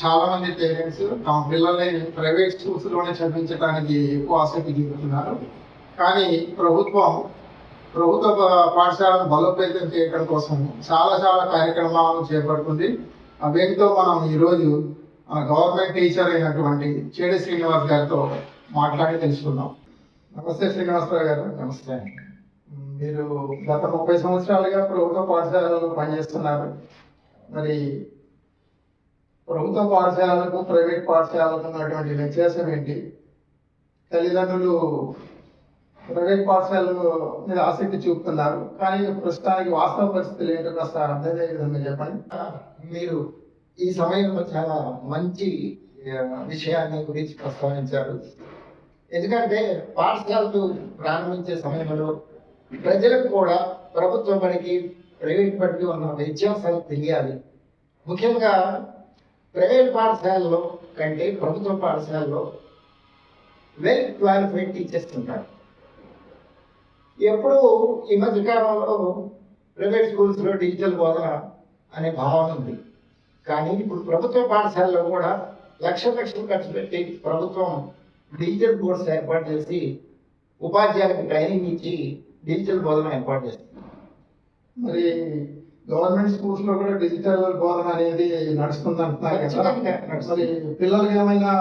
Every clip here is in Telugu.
చాలా మంది పేరెంట్స్ తమ పిల్లల్ని ప్రైవేట్ స్కూల్స్ లోనే చదివించడానికి ఎక్కువ ఆసక్తి చూపుతున్నారు. కానీ ప్రభుత్వ పాఠశాలను బలోపేతం చేయడం కోసం చాలా కార్యక్రమాలను చేపడుతుంది. అవేంటో మనం ఈరోజు గవర్నమెంట్ టీచర్ అయినటువంటి చేడి శ్రీనివాస్ గారితో మాట్లాడి తెలుసుకుందాం. నమస్తే శ్రీనివాసరావు గారు. నమస్తే. మీరు గత 30 సంవత్సరాలుగా ప్రభుత్వ పాఠశాలలో పనిచేస్తున్నారు. మరి ప్రభుత్వ పాఠశాలలకు ప్రైవేట్ పాఠశాలకు ఉన్నటువంటి వ్యత్యాసం ఏంటి? తల్లిదండ్రులు ప్రైవేట్ పాఠశాలల మీద ఆసక్తి చూపుతున్నారు, కానీ ప్రస్తుతానికి వాస్తవ పరిస్థితులు ఏంటో కాస్త అర్థమయ్యే విధంగా చెప్పండి. మీరు ఈ సమయంలో చాలా మంచి విషయాన్ని గురించి ప్రస్తావించారు. ఎందుకంటే పాఠశాలలు ప్రారంభించే సమయంలో ప్రజలకు కూడా ప్రభుత్వ బడికి ప్రైవేట్ బడికి ఉన్న వ్యత్యాసాలు తెలియాలి. ముఖ్యంగా ప్రైవేట్ పాఠశాలలో కంటే ప్రభుత్వ పాఠశాలలో వెల్ క్వాలిఫైడ్ టీచర్స్ ఉంటారు. ఎప్పుడు ఈ మధ్యకాలంలో ప్రైవేట్ స్కూల్స్లో డిజిటల్ బోధన అనే భావన ఉంది. కానీ ఇప్పుడు ప్రభుత్వ పాఠశాలలో కూడా లక్షలు ఖర్చు పెట్టి ప్రభుత్వం డిజిటల్ బోర్డ్స్ ఏర్పాటు చేసి ఉపాధ్యాయులకు ట్రైనింగ్ ఇచ్చి డిజిటల్ బోధన ఏర్పాటు చేస్తుంది. మరి గవర్నమెంట్ స్కూల్స్ లో కూడా డిజిటల్ బోధన అనేది నడుస్తుంది అంటున్నారు కదా. మరి పిల్లలకి ఏమైనా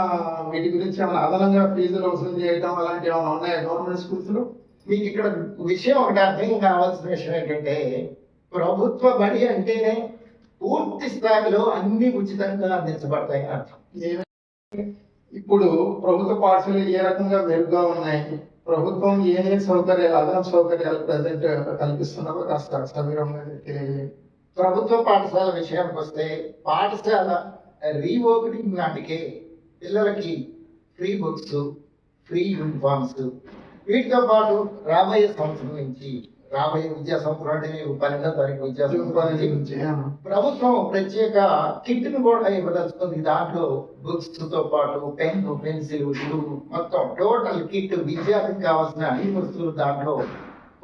వీటి గురించి ఏమైనా అదనంగా ఫీజులు వసూలు చేయడం అలాంటివి ఏమైనా ఉన్నాయా గవర్నమెంట్ స్కూల్స్ లో? మీకు ఇక్కడ విషయం ఒకటి అర్థం కావాల్సిన విషయం ఏంటంటే, ప్రభుత్వ బడి అంటేనే పూర్తి స్థాయిలో అన్ని ఉచితంగా అందించబడతాయి అర్థం. ఇప్పుడు ప్రభుత్వ పాఠశాలలు ఏ రకంగా మెరుగ్గా ఉన్నాయి? ప్రభుత్వం ఏ సౌకర్యాలు, అదనపు సౌకర్యాలు ప్రజెంట్ కల్పిస్తున్నారో కాస్త సవివరంగా తెలియజేయండి. ప్రభుత్వ పాఠశాల విషయానికి వస్తే, పాఠశాల రీఓపెనింగ్ నాటికే పిల్లలకి ఫ్రీ బుక్స్, ఫ్రీ యూనిఫామ్స్, వీటితో పాటు రాబోయే సంవత్సరం నుంచి, రాబోయే విద్యా సంవత్సరం అంటే 12వ తారీఖు విద్యా సంవత్సరం నుంచి ప్రభుత్వం ప్రత్యేక కిట్ను కూడా ఇవ్వదలుచుకుంది. దాంట్లో బుక్స్ తో పాటు పెన్, పెన్సిల్, మొత్తం టోటల్ కిట్ విద్యార్థికి కావాల్సిన అన్ని వస్తువులు దాంట్లో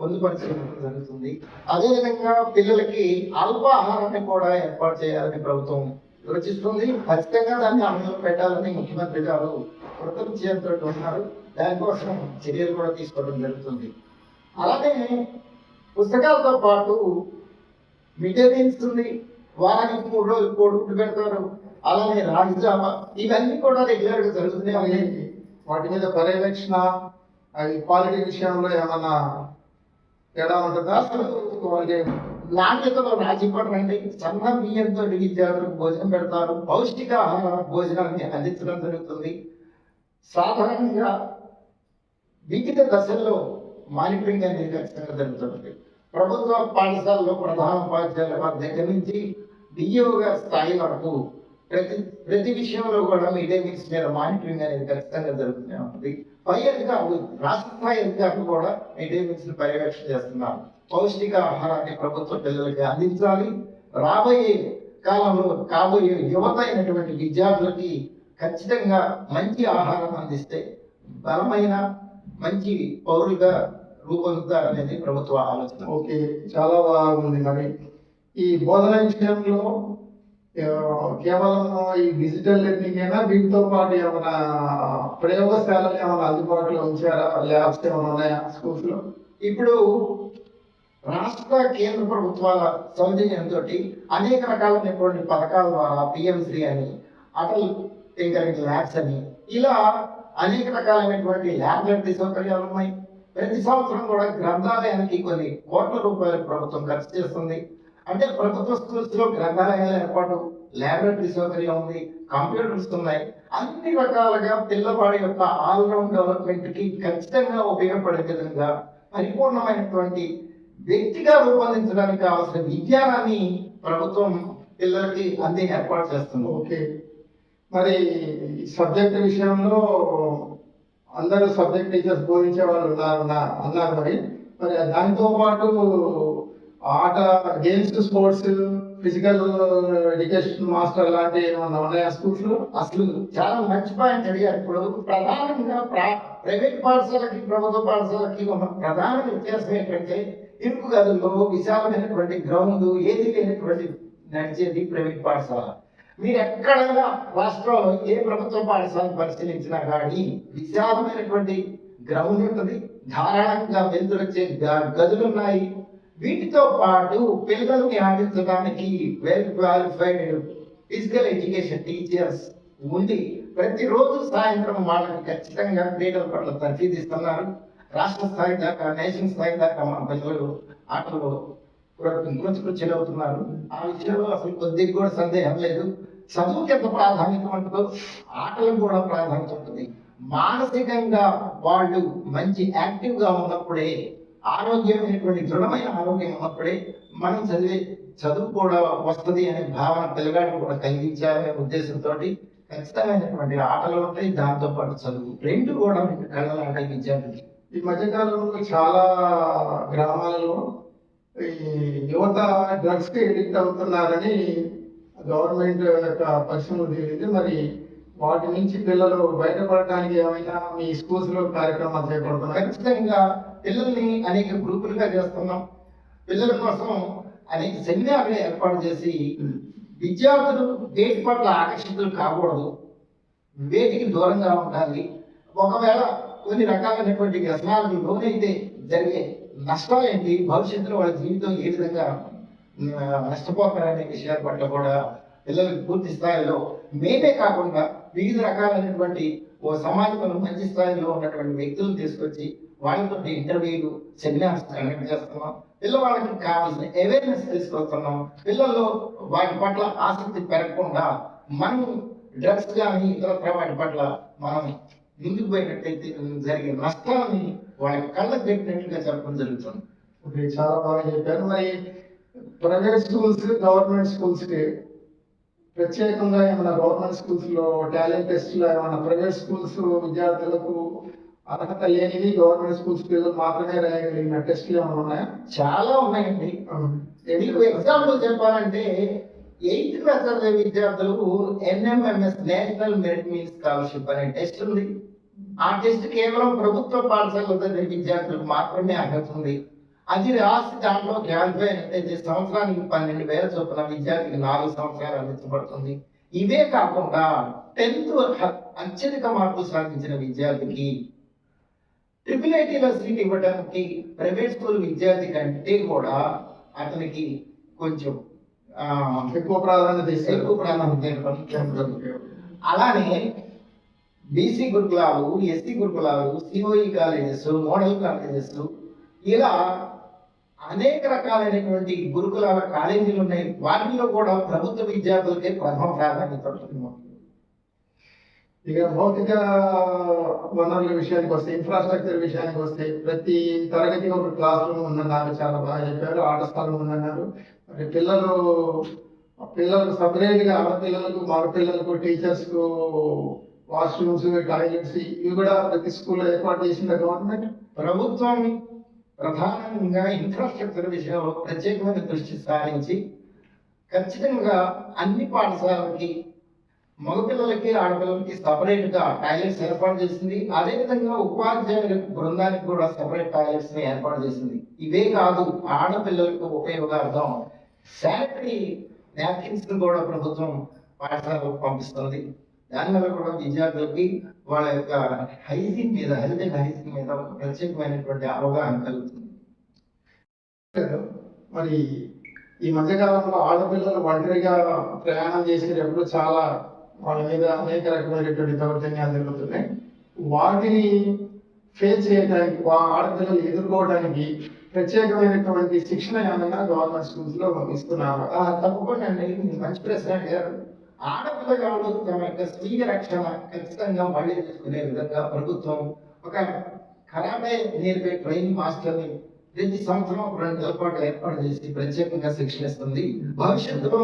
పొందుపరచడం జరుగుతుంది. అదేవిధంగా పిల్లలకి అల్పాహారాన్ని కూడా ఏర్పాటు చేయాలని ప్రభుత్వం యోచిస్తుంది. ఖచ్చితంగా దాన్ని అమలు పెట్టాలని ముఖ్యమంత్రి గారు కృతజ్ఞతతో ఉన్నారు. దానికోసం చర్యలు కూడా తీసుకోవడం జరుగుతుంది. అలాగే పుస్తకాలతో పాటు మిడ్ డే మీల్స్ ఉంది, వారానికి 3 రోజులు కోడిగుడ్డు పెడతారు, అలానే రాగి జావ, ఇవన్నీ కూడా రెగ్యులర్ గా జరుగుతున్నాయి. వాటి మీద పర్యవేక్షణ, అవి క్వాలిటీ విషయంలో ఏమన్నా తేడా ఉంటుందా? అసలు వాళ్ళకి నాణ్యతలో రాజీ పడరండి. సన్న బియ్యంతో విద్యార్థులకు భోజనం పెడతారు, పౌష్టికాహార భోజనాన్ని అందించడం జరుగుతుంది. సాధారణంగా వివిధ దశల్లో మానిటరింగ్ అనేది ఖచ్చితంగా జరుగుతుంది. ప్రభుత్వ పాఠశాలలో ప్రధాన ఉపాధ్యాయుల వారి దగ్గర నుంచి డిఓ గారి స్థాయి వరకు ప్రతి విషయంలో కూడా మిడ్ డే మీల్స్ మీద మానిటరింగ్ అనేది ఖచ్చితంగా జరుగుతూనే ఉంటుంది. పై అధికారులు, రాష్ట్ర స్థాయి అధికారులు కూడా మిడ్ డే మీల్స్ పర్యవేక్షణ చేస్తున్నారు. పౌష్టిక ఆహారాన్ని ప్రభుత్వ పిల్లలకి అందించాలి. రాబోయే కాలంలో కాబోయే యువత అయినటువంటి విద్యార్థులకి ఖచ్చితంగా మంచి ఆహారం అందిస్తే బలమైన మంచి పౌరులుగా రూపొందుతారనేది ప్రభుత్వ ఆలోచన. ఓకే, చాలా బాగుంది. మరి ఈ బోధన విషయంలో కేవలం ఈ డిజిటల్ లెర్నింగ్ అయినా, వీటితో పాటు ఏమైనా ప్రయోగశాలలు ఏమైనా అందుబాటులో ఉంచారా? ల్యాబ్స్ ఏమైనా ఉన్నాయా స్కూల్స్ లో? ఇప్పుడు రాష్ట్ర కేంద్ర ప్రభుత్వాల సౌజన్యంతో అనేక రకాలైనటువంటి పథకాల ద్వారా పిఎంశ్రీ అని, అటల్ టింకరింగ్ ల్యాబ్స్ అని, ఇలా అనేక రకాలైనటువంటి ల్యాబొరేటరీ సౌకర్యాలు ఉన్నాయి. ప్రతి సంవత్సరం కూడా గ్రంథాలయానికి కొన్ని కోట్ల రూపాయలు ప్రభుత్వం ఖర్చు చేస్తుంది. అంటే ప్రభుత్వ స్కూల్స్ లో గ్రంథాలయాల ఏర్పాటు, ల్యాబొరేటరీ సౌకర్యం ఉంది, కంప్యూటర్స్ ఉన్నాయి. అన్ని రకాలుగా పిల్లవాడి యొక్క ఆల్రౌండ్ డెవలప్మెంట్ కి ఖచ్చితంగా ఉపయోగపడే విధంగా పరిపూర్ణమైనటువంటి వ్యక్తిగా రూపొందించడానికి కావాల్సిన విజ్ఞానాన్ని ప్రభుత్వం పిల్లలకి అందే ఏర్పాటు చేస్తుంది. ఓకే, మరి సబ్జెక్ట్ విషయంలో అందరూ సబ్జెక్ట్ టీచర్స్ బోధించే వాళ్ళు అన్నారు. మరి దానితో పాటు ఆట, games, sports, physical education master లాంటివి ఏమన్నా ఉన్నాయా స్కూల్స్ లో? అసలు చాలా మంచి పాయింట్ అడిగారు. ఇప్పుడు ప్రధానంగా ప్రైవేట్ పాఠశాలకి ప్రభుత్వ పాఠశాలకి ఉన్న ప్రధాన వ్యత్యాసం ఏంటంటే, ఇరుకు గదుల్లో విశాలమైనటువంటి గ్రౌండ్ ఏది లేనటువంటి నడిచేది ప్రైవేట్ పాఠశాల. మీరు ఎక్కడైనా రాష్ట్రంలో ఏ ప్రభుత్వ పాఠశాలను పరిశీలించినా కానీ విశాలమైనటువంటి గ్రౌండ్ ఉంటుంది, ధారాళంగా వెలుతురొచ్చే గదులు ఉన్నాయి. వీటితో పాటు పిల్లల్ని ఆడించడానికి well qualified physical education teachers ఉండి ప్రతిరోజు సాయంత్రం వాళ్ళకి ఖచ్చితంగా క్రీడల పట్ల తర్ఫీదిస్తున్నారు. రాష్ట్ర స్థాయి దాకా, నేషన్ స్థాయి దాకా మన పిల్లలు ఆటలు అవుతున్నారు. ఆ విషయంలో అసలు కొద్దిగా కూడా సందేహం లేదు. చదువుకి ఎంత ప్రాధాన్యత ఉంటుందో ఆటలకు కూడా ప్రాధాన్యత ఉంటుంది. మానసికంగా వాళ్ళు మంచి యాక్టివ్గా ఉన్నప్పుడే, ఆరోగ్యమైనటువంటి దృఢమైన ఆరోగ్యం ఉన్నప్పుడే మనం చదువు కూడా వస్తుంది అనే భావన పిల్లగాడికి కూడా కలిగించాలనే ఉద్దేశంతో ఖచ్చితమైనటువంటి ఆటలు ఉంటాయి, దాంతోపాటు చదువు రెండు కూడా కళ్ళలాట విద్యార్థికి. ఈ మధ్యకాలంలో చాలా గ్రామాలలో ఈ యువత డ్రగ్స్ కి ఎడిక్ట్ అవుతున్నారని గవర్నమెంట్ యొక్క పరిశ్రమలు తెలియదు. మరి వాటి నుంచి పిల్లలు బయటపడటానికి ఏమైనా మీ స్కూల్స్ లో కార్యక్రమాలు చేపడుతున్నారు? ఖచ్చితంగా పిల్లల్ని అనేక గ్రూపులుగా చేస్తున్నాం. పిల్లల కోసం అనేక సెమినార్లు ఏర్పాటు చేసి విద్యార్థులు వేటి పట్ల ఆకర్షితులు కాకూడదు, వేటికి దూరంగా ఉండాలి. ఒకవేళ కొన్ని రకాలైనటువంటి వ్యసనాలకు లోనైతే జరిగే నష్టాలు ఏంటి, భవిష్యత్తులో వాళ్ళ జీవితం ఏ విధంగా నష్టపోతారనే విషయాల పట్ల కూడా పిల్లలకు పూర్తి స్థాయిలో మేమే కాకుండా వివిధ రకాలైనటువంటి ఓ సమాజంలో మంచి స్థాయిలో ఉన్నటువంటి వ్యక్తులను తీసుకొచ్చి వాళ్ళతో ఇంటర్వ్యూలు, సెమినార్స్ కండక్ట్ చేస్తున్నాం. పిల్లవాళ్ళకి కావాల్సిన అవేర్నెస్ తీసుకొస్తున్నాం. పిల్లల్లో వాటి పట్ల ఆసక్తి పెరగకుండా మనం డ్రగ్స్ కానీ ఇతర వాటి పట్ల మనం ముందుకు పోయినట్టయితే జరిగే నష్టాన్ని వాళ్ళ కళ్ళకు పెట్టినట్లుగా చెప్పడం జరుగుతుంది. ఓకే, చాలా బాగా చెప్పారు. మరి ప్రైవేట్ స్కూల్స్, గవర్నమెంట్ స్కూల్స్ కి ప్రత్యేకంగా ఏమైనా గవర్నమెంట్ స్కూల్స్ లో టాలెంట్ టెస్ట్లు ఏమైనా ప్రైవేట్ స్కూల్స్ విద్యార్థులకు అర్హత లేనివి గవర్నమెంట్ స్కూల్స్ పిల్లలు మాత్రమే రాయగలిగిన టెస్ట్లు ఏమైనా ఉన్నాయా? చాలా ఉన్నాయండి. మీకు ఎగ్జాంపుల్ చెప్పాలంటే 8th క్లాస్ చదివే విద్యార్థులకు NMMS national merit meal scholarship అనే టెస్ట్ ఉంది. ఆ టెస్ట్ కేవలం ప్రభుత్వ పాఠశాలలో చదివే విద్యార్థులకు మాత్రమే అర్హత ఉంది. అది రాసి దాంట్లో క్వాలిఫై అయితే సంవత్సరానికి 12,000 చొప్పున విద్యార్థికి 4 సంవత్సరాలు అందించబడుతుంది. ఇవే కాకుండా 10th అత్యధిక మార్కులు సాధించిన విద్యార్థికి IIITలో సీట్ ఇవ్వడానికి ప్రైవేట్ స్కూల్ విద్యార్థి కంటే కూడా అతనికి కొంచెం ఎక్కువ ప్రాధాన్యత అలానే బీసీ గురుకులాలు, ఎస్సీ గురుకులాలు, సిఓఈ కాలేజెస్, మోడల్ కాలేజెస్, ఇలా అనేక రకాలైనటువంటి గురుకులాల కాలేజీలు ఉన్నాయి. వాటిల్లో కూడా ప్రభుత్వ విద్యార్థులకే ప్రథమ ప్రాధాన్యత ఉంటుంది. ఇక భౌతిక వనరుల విషయానికి వస్తే, ఇన్ఫ్రాస్ట్రక్చర్ విషయానికి వస్తే, ప్రతి తరగతికి ఒక క్లాస్ రూమ్ ఉందన్నారు, చాలా బాగా చెప్పారు. ఆట స్థలం ఉందన్నారు. మరి పిల్లలకు సపరేట్ గా ఆడపిల్లలకు, మగపిల్లలకు, టీచర్స్ కు వాష్రూమ్స్, టాయిలెట్స్ ఇవి కూడా ప్రతి స్కూల్లో ఏర్పాటు చేసింది గవర్నమెంట్. ప్రభుత్వం ప్రధానంగా ఇన్ఫ్రాస్ట్రక్చర్ విషయంలో ప్రత్యేకమైన దృష్టి సారించి ఖచ్చితంగా అన్ని పాఠశాలలకి మగపిల్లలకి, ఆడపిల్లలకి సపరేట్ గా టాయిలెట్స్ ఏర్పాటు చేసింది. అదేవిధంగా ఉపాధ్యాయుల బృందానికి కూడా సపరేట్ టాయిలెట్స్ ని ఏర్పాటు చేసింది. ఇవే కాదు, ఆడపిల్లలకు ఉపయోగార్థం శానిటరీ నాప్కిన్స్ కూడా ప్రభుత్వం పాఠశాలకు పంపిస్తుంది. దానివల్ల కూడా విద్యార్థులకి వాళ్ళ యొక్క హైజీన్ మీద, హెల్త్ అండ్ హైజీన్ మీద ఒక ప్రత్యేకమైనటువంటి అవగాహన కలుగుతుంది. మరి ఈ మధ్యకాలంలో ఆడపిల్లలు ఒంటరిగా ప్రయాణం చేసేటప్పుడు చాలా వాళ్ళ మీద అనేక రకమైనటువంటి దౌర్జన్యాలు జరుగుతున్నాయి. వాటిని ఫేస్ చేయడానికి, ఆడపిల్లలు ఎదుర్కోవడానికి ప్రత్యేకమైనటువంటి శిక్షణ ఏమైనా గవర్నమెంట్ స్కూల్స్ లో ఇస్తున్నారు? తప్పకుండా అండి, మంచి ప్రశ్న అడిగారు. ఆడపిల్లగాళ్ళు తమ యొక్క స్వీయ రక్షణ ఖచ్చితంగా మళ్ళీ చేసుకునే విధంగా ప్రభుత్వం ఒక కరాటే నేర్పే ట్రైనింగ్ మాస్టర్ని ప్రతి సంవత్సరం 2 నెలల పాటు ఏర్పాటు చేసి ప్రత్యేకంగా శిక్షణ ఇస్తుంది. భవిష్యత్తులో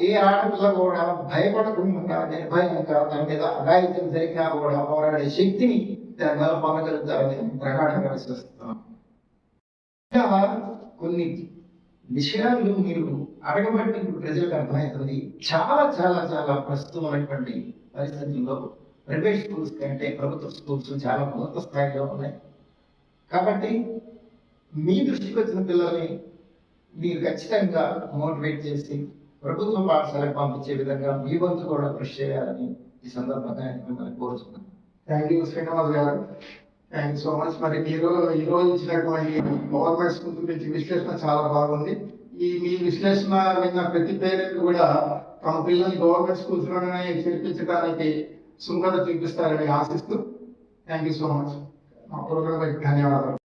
ఏ ఆడపిల్ల కూడా భయపడకుండా, నిర్భయంగా తన మీద అఘాయిత్యం జరిగినా కూడా పోరాడే శక్తిని తెలంగాణ పొందగలుగుతారని ప్రగాఢంగా విశ్వసిస్తున్నాం. కొన్ని విషయాలు మీరు అడగబట్టి ప్రజలకు అర్థమవుతుంది. చాలా చాలా చాలా ప్రస్తుతం ఉన్నటువంటి పరిస్థితుల్లో ప్రైవేట్ స్కూల్స్ కంటే ప్రభుత్వ స్కూల్స్ చాలా ఉన్నత స్థాయిలో ఉన్నాయి. కాబట్టి మీ దృష్టికి వచ్చిన పిల్లల్ని మీరు ఖచ్చితంగా మోటివేట్ చేసి ప్రభుత్వ పాఠశాలకు పంపించే విధంగా మీ వంతు కూడా కృషి చేయాలని ఈ సందర్భంగా మిమ్మల్ని కోరుతున్నాను. థ్యాంక్ యూ శ్రీనివాస్ గారు, థ్యాంక్ యూ సో మచ్. మరి మీరు ఈ రోజు ఇచ్చినటువంటి గవర్నమెంట్ స్కూల్ గురించి విశ్లేషణ చాలా బాగుంది. మీ విశ్లేషణ విన్న ప్రతి పేరెంట్ కూడా తమ పిల్లల్ని గవర్నమెంట్ స్కూల్స్ లోనే చేర్పించడానికి సుముఖత చూపిస్తారని ఆశిస్తూ థ్యాంక్ యూ సో మచ్. మా ప్రోగ్రామ్ ధన్యవాదాలు.